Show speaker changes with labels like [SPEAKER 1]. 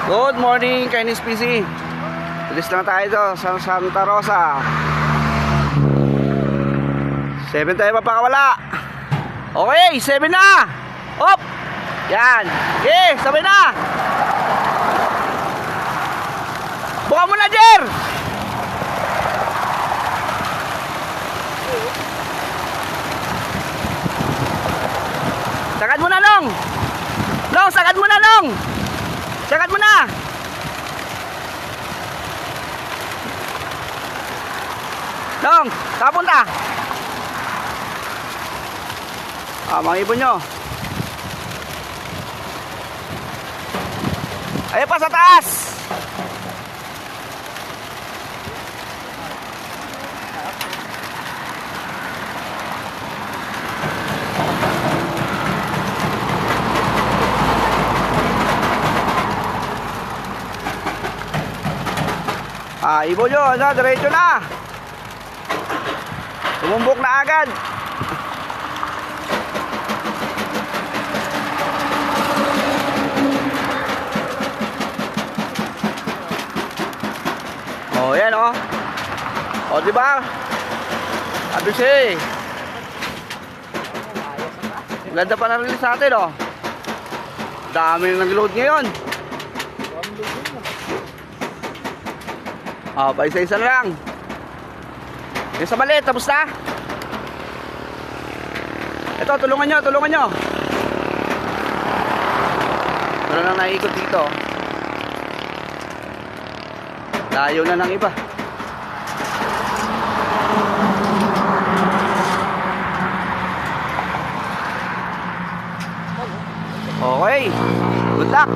[SPEAKER 1] Good morning, Chinese PC. Alis lang tayo dito sa Santa Rosa. 7 tayo mapakawala. Okay, 7 na. Hop. Yan. Okay, sabay na. Buka mo na, Jer. Sagad mo na, Long. Long, sagad mo na, Long. Sagad mo na. Long, saan punta? Mga ibon nyo. Ayun pa sa taas. Ibon nyo, diretso na. Tumumbok na agad. Oh, yan oh. Oh, di ba? Abis eh. Ganda pa na rin sa atin oh. Dami na nag-load ngayon. Oh, pa isa-isa na lang. Yung sa maliit, tapos na. Ito, tulungan nyo, tulungan nyo. Wala nang naikot dito. Layo na ng iba. Okay, good luck.